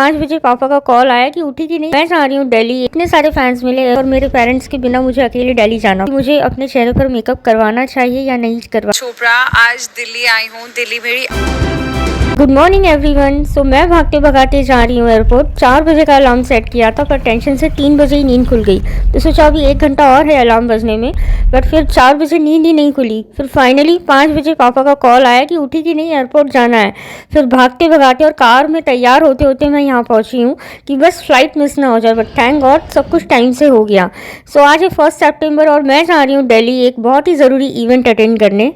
5 बजे पापा का कॉल आया कि उठी कि नहीं, मैं जा रही हूँ दिल्ली। इतने सारे फैंस मिले और मेरे पेरेंट्स के बिना मुझे अकेले दिल्ली जाना, मुझे अपने चेहरे पर मेकअप करवाना चाहिए या नहीं करवा। चोपड़ा आज दिल्ली आई हूँ। दिल्ली मेरी। Good morning everyone. सो मैं भागते भगाते जा रही हूँ एयरपोर्ट। 4 बजे का अलार्म सेट किया था पर टेंशन से 3 बजे ही नींद खुल गई, तो सोचा अभी 1 घंटा और है अलार्म बजने में, बट फिर 4 बजे नींद ही नहीं खुली। फिर फाइनली 5 बजे पापा का कॉल आया कि उठी कि नहीं, एयरपोर्ट जाना है। फिर भागते भगाते और कार में तैयार होते होते मैं यहाँ पहुँची हूँ कि बस फ्लाइट मिस ना हो जाए, बट थैंक गॉड सब कुछ टाइम से हो गया। सो आज है 1 सितंबर और मैं जा रही हूँ दिल्ली एक बहुत ही ज़रूरी इवेंट अटेंड करने।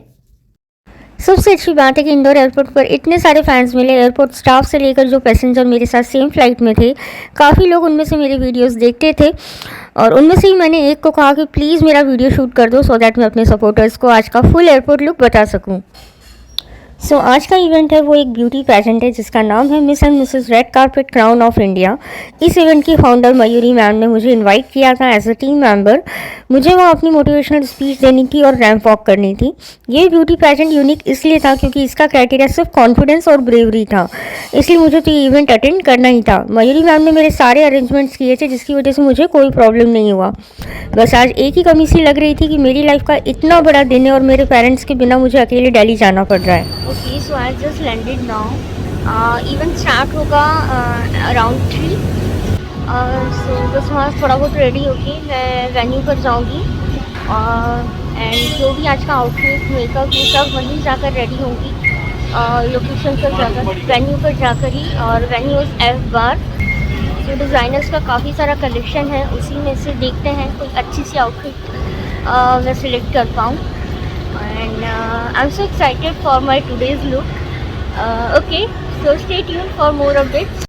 सबसे अच्छी बात है कि इंदौर एयरपोर्ट पर इतने सारे फैंस मिले, एयरपोर्ट स्टाफ से लेकर जो पैसेंजर मेरे साथ सेम फ्लाइट में थे, काफ़ी लोग उनमें से मेरे वीडियोस देखते थे और उनमें से ही मैंने एक को कहा कि प्लीज़ मेरा वीडियो शूट कर दो सो दैट मैं अपने सपोर्टर्स को आज का फुल एयरपोर्ट लुक बता सकूँ। सो आज का इवेंट है वो एक ब्यूटी पैजेंट है जिसका नाम है miss and Mrs red carpet crown of India. इस इवेंट की फाउंडर मयूरी मैम ने मुझे इनवाइट किया था एज अ टीम मेंबर। मुझे वहाँ अपनी मोटिवेशनल स्पीच देनी थी और रैंप वॉक करनी थी। ये ब्यूटी पैजेंट यूनिक इसलिए था क्योंकि इसका क्राइटेरिया सिर्फ कॉन्फिडेंस और ब्रेवरी था, इसलिए मुझे तो ये इवेंट अटेंड करना ही था। मयूरी मैम ने मेरे सारे अरेंजमेंट्स किए थे जिसकी वजह से मुझे कोई प्रॉब्लम नहीं हुआ। बस आज एक ही कमी सी लग रही थी कि मेरी लाइफ का इतना बड़ा दिन है और मेरे पेरेंट्स के बिना मुझे अकेले दिल्ली जाना पड़ रहा है। Okay, so I just landed now. Event start होगा अराउंड 3। सो बस वहाँ थोड़ा बहुत रेडी होके मैं वेन्यू पर जाऊँगी एंड जो भी आज का आउटफिट मेकअप ये सब वहीं जाकर रेडी होंगी, लोकेशन पर जाकर, वेन्यू पर जाकर ही। और वेन्यू एफ बार। जो डिज़ाइनर्स का काफ़ी सारा कलेक्शन है, उसी में से देखते हैं कोई अच्छी सी आउटफिट मैं सिलेक्ट कर पाऊँ। And I am so excited for my today's look. Okay, so stay tune for more updates.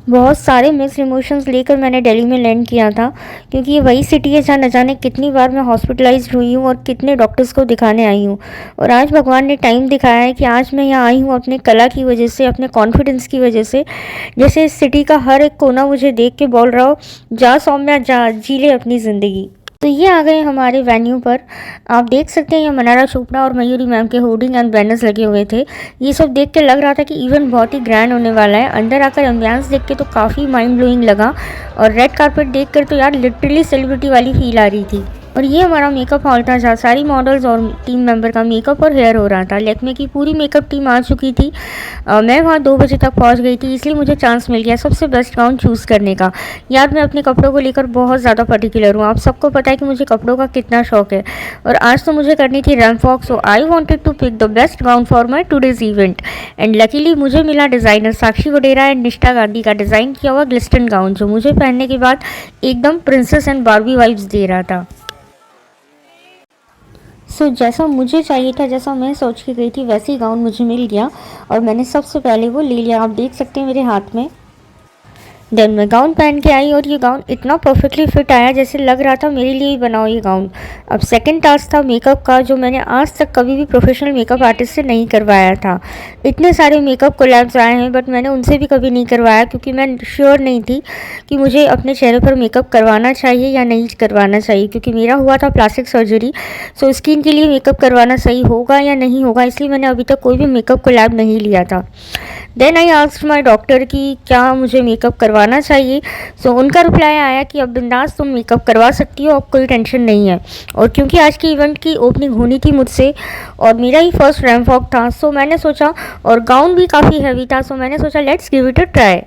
बहुत सारे मिक्स्ड इमोशंस लेकर मैंने दिल्ली में लैंड किया था क्योंकि ये वही सिटी है जहाँ न जाने कितनी बार मैं हॉस्पिटलाइज्ड हुई हूँ और कितने डॉक्टर्स को दिखाने आई हूँ। और आज भगवान ने टाइम दिखाया है कि आज मैं यहाँ आई हूँ अपने कला की वजह से, अपने कॉन्फिडेंस की वजह से। जैसे इस सिटी का हर एक कोना मुझे देख के बोल रहा हो, जा सौम्या जा, जी ले अपनी ज़िंदगी। तो ये आ गए हमारे वेन्यू पर। आप देख सकते हैं ये मनारा चोपड़ा और मयूरी मैम के होर्डिंग एंड बैनर्स लगे हुए थे। ये सब देख के लग रहा था कि इवेंट बहुत ही ग्रैंड होने वाला है। अंदर आकर एम्बियंस देख के तो काफ़ी माइंड ब्लोइंग लगा और रेड कार्पेट देख कर तो यार लिटरली सेलिब्रिटी वाली फील आ रही थी। और ये हमारा मेकअप हॉल था जहाँ सारी मॉडल्स और टीम मेंबर का मेकअप और हेयर हो रहा था। लैक्मे की पूरी मेकअप टीम आ चुकी थी। मैं वहाँ 2 बजे तक पहुँच गई थी, इसलिए मुझे चांस मिल गया सबसे बेस्ट गाउन चूज़ करने का। यार मैं अपने कपड़ों को लेकर बहुत ज़्यादा पर्टिकुलर हूँ, आप सबको पता है कि मुझे कपड़ों का कितना शौक है। और आज तो मुझे करनी थी ramp walk, so I wanted to pick the best gown for my today's event. And luckily मुझे मिला डिज़ाइनर साक्षी वडेरा एंड निष्ठा गांधी का डिज़ाइन किया हुआ ग्लिस्टन गाउन, जो मुझे पहनने के बाद एकदम प्रिंसेस एंड बार्बी वाइब्स दे रहा था। सो जैसा मुझे चाहिए था, जैसा मैं सोच के गई थी, वैसे ही गाउन मुझे मिल गया और मैंने सबसे पहले वो ले लिया। आप देख सकते हैं मेरे हाथ में। देन मैं गाउन पहन के आई और ये गाउन इतना परफेक्टली फिट आया जैसे लग रहा था मेरे लिए ही बनाओ ये गाउन। अब सेकंड टास्क था मेकअप का, जो मैंने आज तक कभी भी प्रोफेशनल मेकअप आर्टिस्ट से नहीं करवाया था। इतने सारे मेकअप कोलैब्स आए हैं बट मैंने उनसे भी कभी नहीं करवाया क्योंकि मैं श्योर नहीं थी कि मुझे अपने चेहरे पर मेकअप करवाना चाहिए या नहीं करवाना चाहिए, क्योंकि मेरा हुआ था प्लास्टिक सर्जरी। सो स्किन के लिए मेकअप करवाना सही होगा या नहीं होगा, इसलिए मैंने अभी तक कोई भी मेकअप कोलैब नहीं लिया था। Then I asked my doctor कि क्या मुझे मेकअप करवाना चाहिए। सो उनका रिप्लाई आया कि अब बिंदास तुम मेकअप करवा सकती हो, अब कोई टेंशन नहीं है। और क्योंकि आज की इवेंट की ओपनिंग होनी थी मुझसे और मेरा ही फर्स्ट रैंप वॉक था, सो मैंने सोचा, और गाउन भी काफ़ी हैवी था, सो मैंने सोचा let's give it a try.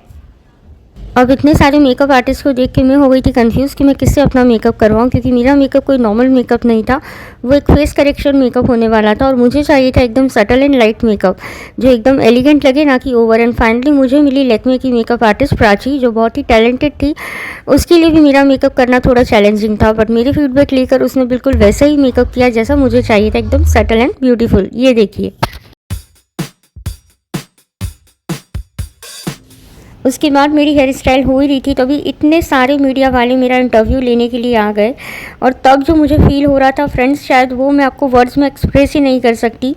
अब इतने सारे मेकअप आर्टिस्ट को देख के मैं हो गई थी कंफ्यूज कि मैं किससे अपना मेकअप करवाऊँ, क्योंकि मेरा मेकअप कोई नॉर्मल मेकअप नहीं था, वो एक फेस करेक्शन मेकअप होने वाला था और मुझे चाहिए था एकदम सटल एंड लाइट मेकअप जो एकदम एलिगेंट लगे, ना कि ओवर। एंड फाइनली मुझे मिली लैक्मे की मेकअप आर्टिस्ट प्राची, जो बहुत ही टैलेंटेड थी। उसके लिए भी मेरा मेकअप करना थोड़ा चैलेंजिंग था, बट मेरी फीडबैक लेकर उसने बिल्कुल वैसा ही मेकअप किया जैसा मुझे चाहिए था, एकदम सटल एंड ब्यूटीफुल। ये देखिए। उसके बाद मेरी हेयर स्टाइल हो ही रही थी, तभी इतने सारे मीडिया वाले मेरा इंटरव्यू लेने के लिए आ गए और तब जो मुझे फील हो रहा था फ्रेंड्स, शायद वो मैं आपको वर्ड्स में एक्सप्रेस ही नहीं कर सकती।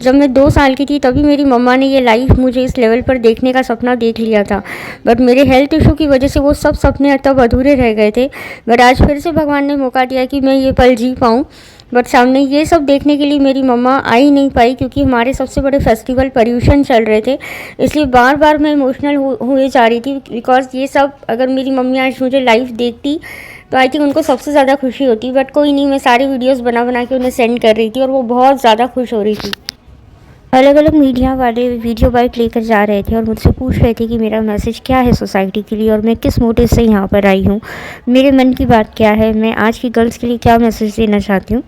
जब मैं 2 साल की थी तभी मेरी मम्मा ने ये लाइफ मुझे इस लेवल पर देखने का सपना देख लिया था, बट मेरे हेल्थ इशू की वजह से वो सब सपने तब अधूरे रह गए थे। बट आज फिर से भगवान ने मौका दिया कि मैं ये पल जी पाऊँ बट सामने ये सब देखने के लिए मेरी मम्मा आ ही नहीं पाई, क्योंकि हमारे सबसे बड़े फेस्टिवल पर्यूषण चल रहे थे। इसलिए बार बार मैं इमोशनल हुए जा रही थी, बिकॉज ये सब अगर मेरी मम्मी आज मुझे लाइव देखती तो आई थिंक उनको सबसे ज़्यादा खुशी होती। बट कोई नहीं, मैं सारी वीडियोस बना बना के उन्हें सेंड कर रही थी और वो बहुत ज़्यादा खुश हो रही थी। अलग अलग मीडिया वाले वीडियो बाइट लेकर जा रहे थे और मुझसे पूछ रहे थे कि मेरा मैसेज क्या है सोसाइटी के लिए और मैं किस मोटिव से यहाँ पर आई हूँ, मेरे मन की बात क्या है, मैं आज की गर्ल्स के लिए क्या मैसेज देना चाहती हूँ।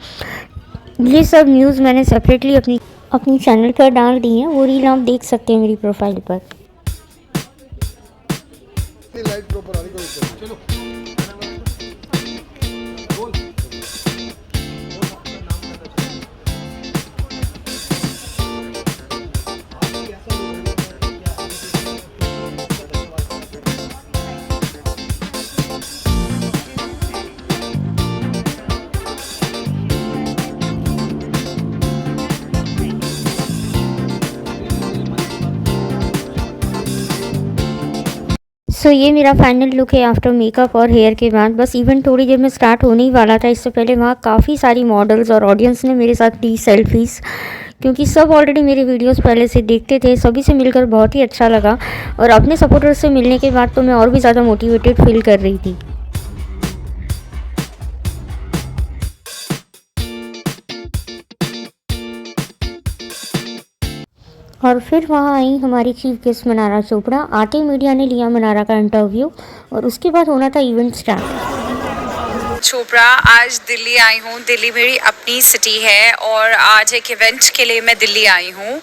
ये सब न्यूज़ मैंने सेपरेटली अपनी चैनल पर डाल दी है, वो रील आप देख सकते हैं मेरी प्रोफाइल पर। सो ये मेरा फाइनल लुक है आफ्टर मेकअप और हेयर के बाद। बस इवेंट थोड़ी देर में स्टार्ट होने ही वाला था, इससे पहले वहाँ काफ़ी सारी मॉडल्स और ऑडियंस ने मेरे साथ ली सेल्फीज़, क्योंकि सब ऑलरेडी मेरे वीडियोस पहले से देखते थे। सभी से मिलकर बहुत ही अच्छा लगा और अपने सपोर्टर्स से मिलने के बाद तो मैं और भी ज़्यादा मोटिवेटेड फील कर रही थी। और फिर वहाँ आई हमारी चीफ गेस्ट मनारा चोपड़ा। आते मीडिया ने लिया मनारा का इंटरव्यू और उसके बाद होना था इवेंट स्टार्ट। चोपड़ा आज दिल्ली आई हूँ। दिल्ली मेरी अपनी सिटी है और आज एक इवेंट के लिए मैं दिल्ली आई हूँ,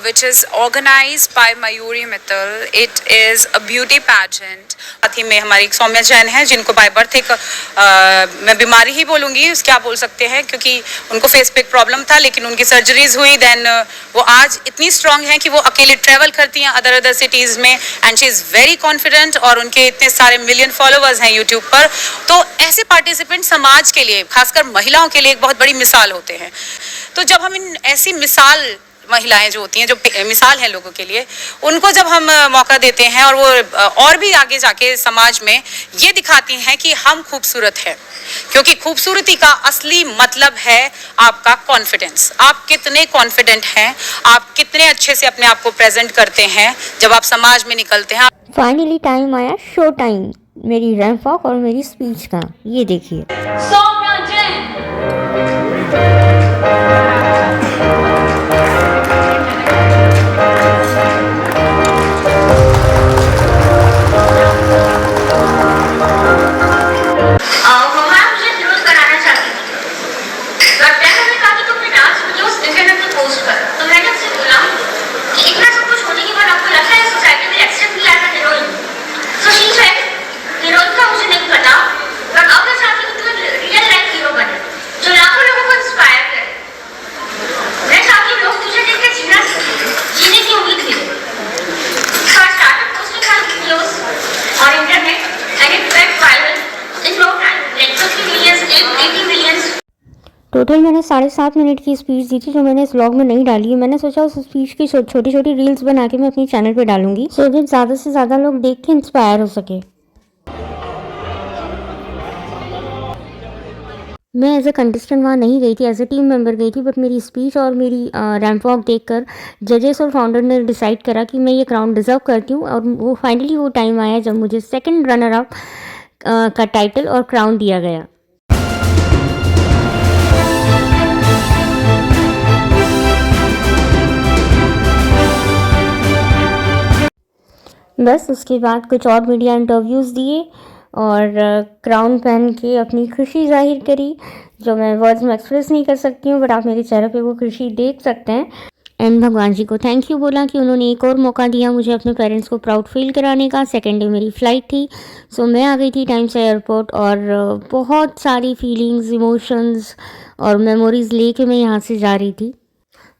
which is organise by Mayuri Mittal. It is a beauty pageant. साथ ही में हमारी एक सौम्या जैन है, जिनको बाय बर्थ एक मैं बीमारी ही बोलूँगी, क्या बोल सकते हैं, क्योंकि उनको फेस पे एक प्रॉब्लम था, लेकिन उनकी सर्जरीज हुई। देन वो आज इतनी स्ट्रांग हैं कि वो अकेले ट्रैवल करती हैं अदर सिटीज़ में, and she is very confident. और उनके इतने सारे मिलियन फॉलोअर्स हैं यूट्यूब पर। तो ऐसे पार्टिसिपेंट समाज के लिए, खासकर महिलाओं के लिए एक बहुत बड़ी मिसाल होते हैं। तो जब हम इन ऐसी मिसाल महिलाएं जो होती हैं, जो मिसाल है लोगों के लिए, उनको जब हम मौका देते हैं और वो और भी आगे जाके समाज में ये दिखाती हैं कि हम खूबसूरत हैं, क्योंकि खूबसूरती का असली मतलब है आपका कॉन्फिडेंस। आप कितने कॉन्फिडेंट हैं, आप कितने अच्छे से अपने आप को प्रेजेंट करते हैं जब आप समाज में निकलते हैं। फाइनली टाइम आया शो टाइम, मेरी रैंप वॉक और मेरी स्पीच का। ये देखिए। टोटल मैंने 7.5 मिनट की स्पीच दी थी, जो मैंने इस व्लॉग में नहीं डाली है। मैंने सोचा उस स्पीच की छोटी छोटी रील्स बना के मैं अपनी चैनल पे डालूंगी, सो दैट ज़्यादा से ज़्यादा लोग देख के इंस्पायर हो सके। मैं एज ए कंटेस्टेंट वहाँ नहीं गई थी, एज ए टीम मेंबर गई थी, बट मेरी स्पीच और मेरी रैंप वॉक देखकर जजेस और फाउंडर ने डिसाइड करा कि मैं ये क्राउन डिज़र्व करती हूँ। और वो फाइनली वो टाइम आया जब मुझे सेकंड रनर अप का टाइटल और क्राउन दिया गया। बस उसके बाद कुछ और मीडिया इंटरव्यूज़ दिए और क्राउन पहन के अपनी खुशी जाहिर करी, जो मैं वर्ड्स में एक्सप्रेस नहीं कर सकती हूँ, बट आप मेरे चेहरे पे वो खुशी देख सकते हैं। एंड भगवान जी को थैंक यू बोला कि उन्होंने एक और मौका दिया मुझे अपने पेरेंट्स को प्राउड फील कराने का। सेकेंड डे मेरी फ़्लाइट थी, सो मैं आ गई थी टाइम से एयरपोर्ट और बहुत सारी फीलिंग्स, इमोशंस और मेमोरीज़ लेके मैं यहाँ से जा रही थी।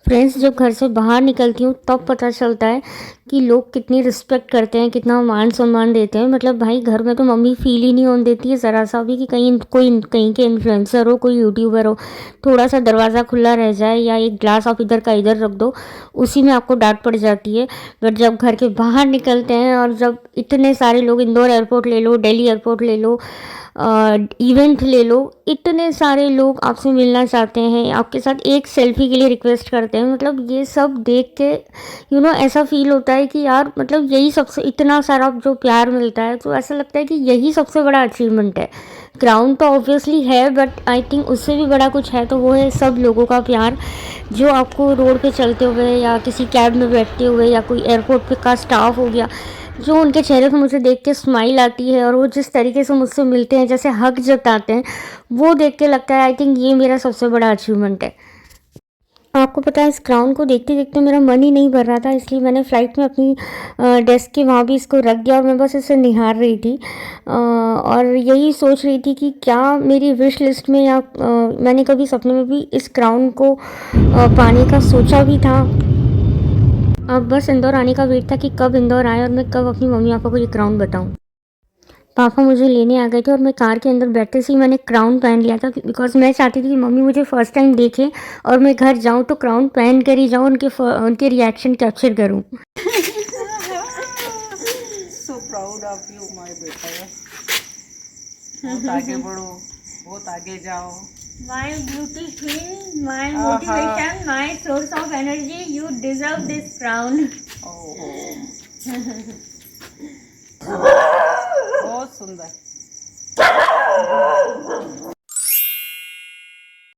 फ्रेंड्स, जब घर से बाहर निकलती हूँ तब पता चलता है कि लोग कितनी रिस्पेक्ट करते हैं, कितना मान सम्मान देते हैं। मतलब भाई, घर में तो मम्मी फील ही नहीं होने देती है ज़रा सा भी कि कहीं के इन्फ्लुएंसर हो, कोई यूट्यूबर हो, थोड़ा सा दरवाज़ा खुला रह जाए या एक ग्लास आप इधर का इधर रख दो, उसी में आपको डांट पड़ जाती है। बट जब घर के बाहर निकलते हैं और जब इतने सारे लोग, इंदौर एयरपोर्ट ले लो, दिल्ली एयरपोर्ट ले लो, इवेंट ले लो, इतने सारे लोग आपसे मिलना चाहते हैं, आपके साथ एक सेल्फी के लिए रिक्वेस्ट करते हैं। मतलब ये सब देख के ऐसा फील होता है कि यार मतलब यही सबसे, इतना सारा जो प्यार मिलता है तो ऐसा लगता है कि यही सबसे बड़ा अचीवमेंट है। क्राउन तो ऑब्वियसली है, बट आई थिंक उससे भी बड़ा कुछ है, तो वो है सब लोगों का प्यार, जो आपको रोड पे चलते हुए या किसी कैब में बैठते हुए या कोई एयरपोर्ट पे का स्टाफ हो गया, जो उनके चेहरे पे मुझे देख के स्माइल आती है और वो जिस तरीके से मुझसे मिलते हैं, जैसे हक जताते हैं, वो देख के लगता है आई थिंक ये मेरा सबसे बड़ा अचीवमेंट है। आपको पता है इस क्राउन को देखते देखते मेरा मन ही नहीं भर रहा था, इसलिए मैंने फ़्लाइट में अपनी डेस्क के वहाँ भी इसको रख दिया और मैं बस इसे निहार रही थी और यही सोच रही थी कि क्या मेरी विश लिस्ट में या मैंने कभी सपने में भी इस क्राउन को पाने का सोचा भी था। अब बस इंदौर आने का वेट था कि कब इंदौर आए और मैं कब अपनी मम्मी पापा को ये क्राउन बताऊँ। पापा मुझे लेने आ गए थे और मैं कार के अंदर बैठते से ही मैंने क्राउन पहन लिया था, बिकॉज मैं चाहती थी कि मम्मी मुझे फ़र्स्ट टाइम देखें और मैं घर जाऊँ तो क्राउन पहन कर ही जाऊँ, उनके रिएक्शन कैप्चर करूँ। So proud of you my बेटा। बहुत आगे बढ़ो, बहुत आगे जाओ। My beauty queen, my motivation, my source of energy, you deserve this crown. ओहो बहुत सुंदर।